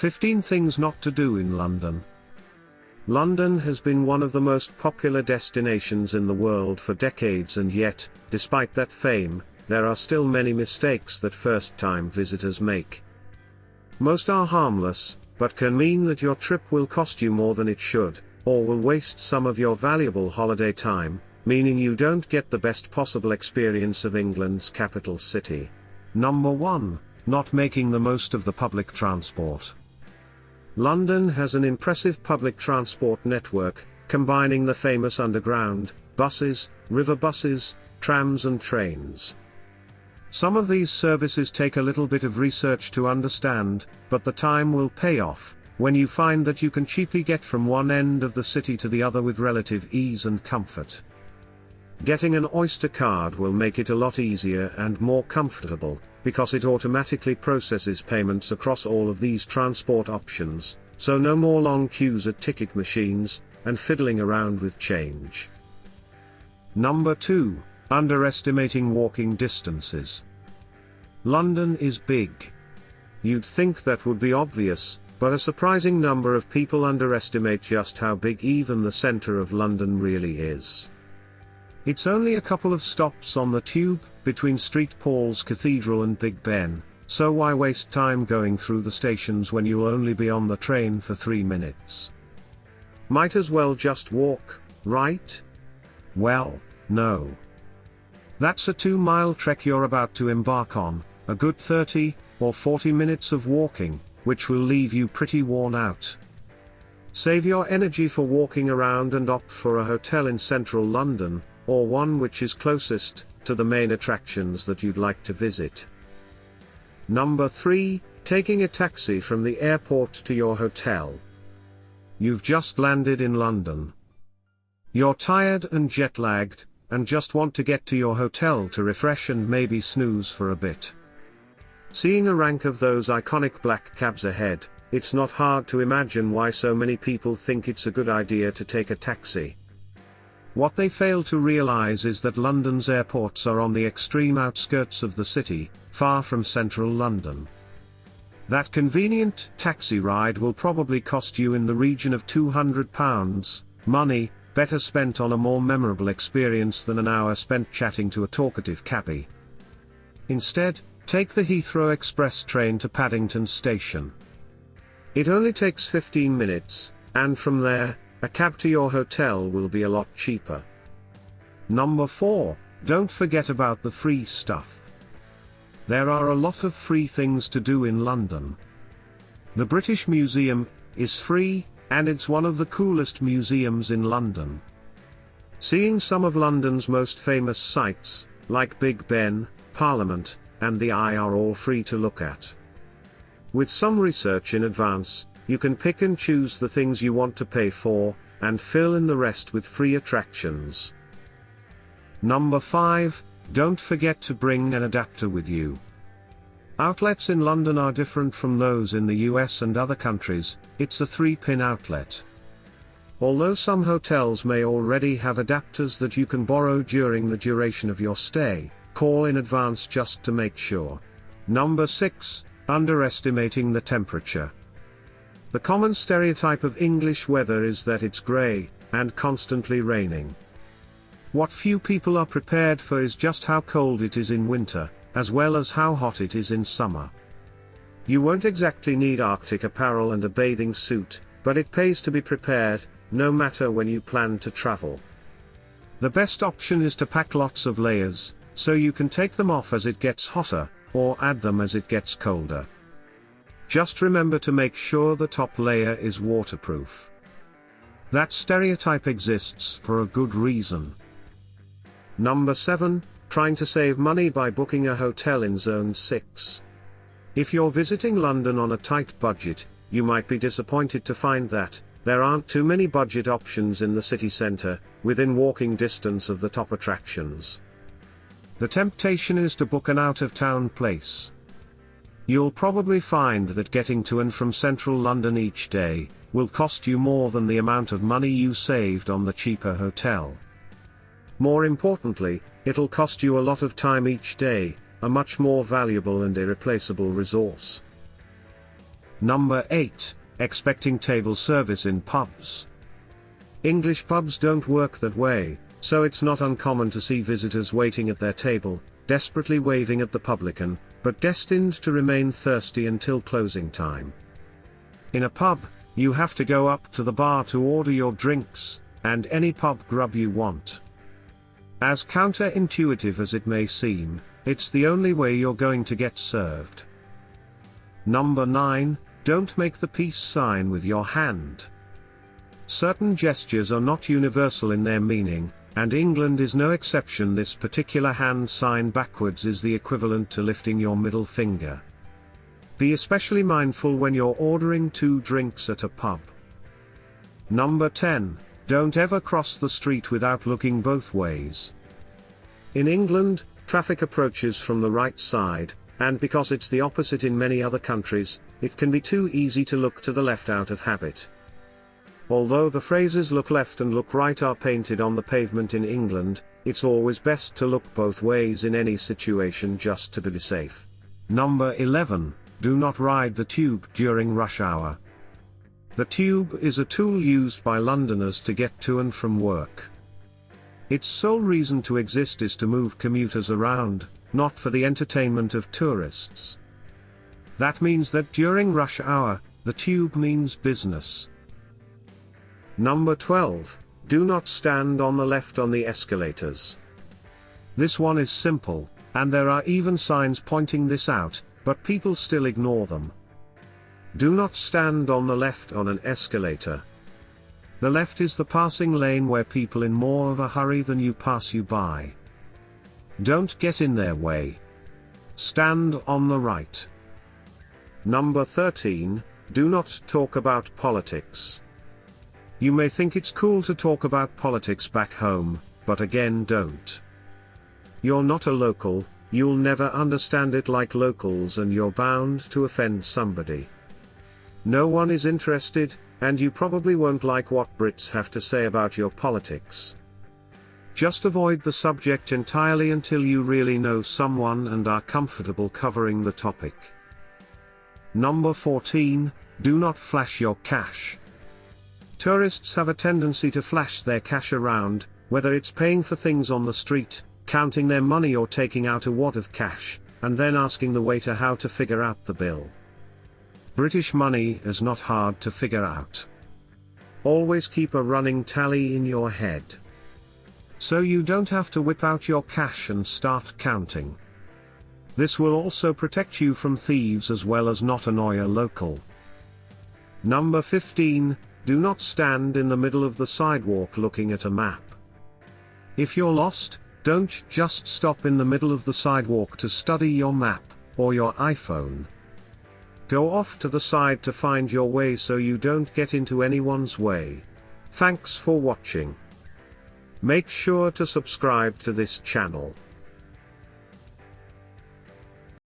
15 Things Not to Do in London. London has been one of the most popular destinations in the world for decades, and yet, despite that fame, there are still many mistakes that first-time visitors make. Most are harmless, but can mean that your trip will cost you more than it should, or will waste some of your valuable holiday time, meaning you don't get the best possible experience of England's capital city. Number 1. Not making the most of the public transport. London has an impressive public transport network, combining the famous underground, buses, river buses, trams and trains. Some of these services take a little bit of research to understand, but the time will pay off, when you find that you can cheaply get from one end of the city to the other with relative ease and comfort. Getting an Oyster card will make it a lot easier and more comfortable, because it automatically processes payments across all of these transport options, so no more long queues at ticket machines, and fiddling around with change. Number 2. Underestimating walking distances. London is big. You'd think that would be obvious, but a surprising number of people underestimate just how big even the centre of London really is. It's only a couple of stops on the tube, between St Paul's Cathedral and Big Ben, so why waste time going through the stations when you'll only be on the train for 3 minutes? Might as well just walk, right? Well, no. That's a 2-mile trek you're about to embark on, a good 30 or 40 minutes of walking, which will leave you pretty worn out. Save your energy for walking around and opt for a hotel in central London, or one which is closest to the main attractions that you'd like to visit. Number 3. Taking a taxi from the airport to your hotel. You've just landed in London. You're tired and jet-lagged, and just want to get to your hotel to refresh and maybe snooze for a bit. Seeing a rank of those iconic black cabs ahead, it's not hard to imagine why so many people think it's a good idea to take a taxi. What they fail to realize is that London's airports are on the extreme outskirts of the city, far from central London. That convenient taxi ride will probably cost you in the region of £200, money better spent on a more memorable experience than an hour spent chatting to a talkative cabbie. Instead, take the Heathrow Express train to Paddington Station. It only takes 15 minutes, and from there, a cab to your hotel will be a lot cheaper. Number 4. Don't forget about the free stuff. There are a lot of free things to do in London. The British Museum is free, and it's one of the coolest museums in London. Seeing some of London's most famous sights, like Big Ben, Parliament, and the Eye, are all free to look at. With some research in advance, you can pick and choose the things you want to pay for, and fill in the rest with free attractions. Number 5. Don't forget to bring an adapter with you. Outlets in London are different from those in the US and other countries. It's a 3-pin outlet. Although some hotels may already have adapters that you can borrow during the duration of your stay, call in advance just to make sure. Number 6. Underestimating the temperature. The common stereotype of English weather is that it's grey, and constantly raining. What few people are prepared for is just how cold it is in winter, as well as how hot it is in summer. You won't exactly need Arctic apparel and a bathing suit, but it pays to be prepared, no matter when you plan to travel. The best option is to pack lots of layers, so you can take them off as it gets hotter, or add them as it gets colder. Just remember to make sure the top layer is waterproof. That stereotype exists for a good reason. Number 7. Trying to save money by booking a hotel in Zone 6. If you're visiting London on a tight budget, you might be disappointed to find that there aren't too many budget options in the city centre, within walking distance of the top attractions. The temptation is to book an out-of-town place. You'll probably find that getting to and from central London each day will cost you more than the amount of money you saved on the cheaper hotel. More importantly, it'll cost you a lot of time each day, a much more valuable and irreplaceable resource. Number 8. Expecting table service in pubs. English pubs don't work that way, so it's not uncommon to see visitors waiting at their table, desperately waving at the publican, but destined to remain thirsty until closing time. In a pub, you have to go up to the bar to order your drinks, and any pub grub you want. As counterintuitive as it may seem, it's the only way you're going to get served. Number 9. Don't make the peace sign with your hand. Certain gestures are not universal in their meaning, and England is no exception. This particular hand sign backwards is the equivalent to lifting your middle finger. Be especially mindful when you're ordering 2 drinks at a pub. Number 10. Don't ever cross the street without looking both ways. In England, traffic approaches from the right side, and because it's the opposite in many other countries, it can be too easy to look to the left out of habit. Although the phrases "look left" and "look right" are painted on the pavement in England, it's always best to look both ways in any situation just to be safe. Number 11. Do not ride the tube during rush hour. The tube is a tool used by Londoners to get to and from work. Its sole reason to exist is to move commuters around, not for the entertainment of tourists. That means that during rush hour, the tube means business. Number 12. Do not stand on the left on the escalators. This one is simple, and there are even signs pointing this out, but people still ignore them. Do not stand on the left on an escalator. The left is the passing lane where people in more of a hurry than you pass you by. Don't get in their way. Stand on the right. Number 13. Do not talk about politics. You may think it's cool to talk about politics back home, but again don't. You're not a local, you'll never understand it like locals, and you're bound to offend somebody. No one is interested, and you probably won't like what Brits have to say about your politics. Just avoid the subject entirely until you really know someone and are comfortable covering the topic. Number 14. Do not flash your cash. Tourists have a tendency to flash their cash around, whether it's paying for things on the street, counting their money, or taking out a wad of cash, and then asking the waiter how to figure out the bill. British money is not hard to figure out. Always keep a running tally in your head, so you don't have to whip out your cash and start counting. This will also protect you from thieves as well as not annoy a local. Number 15. Do not stand in the middle of the sidewalk looking at a map. If you're lost, don't just stop in the middle of the sidewalk to study your map, or your iPhone. Go off to the side to find your way so you don't get into anyone's way. Thanks for watching. Make sure to subscribe to this channel.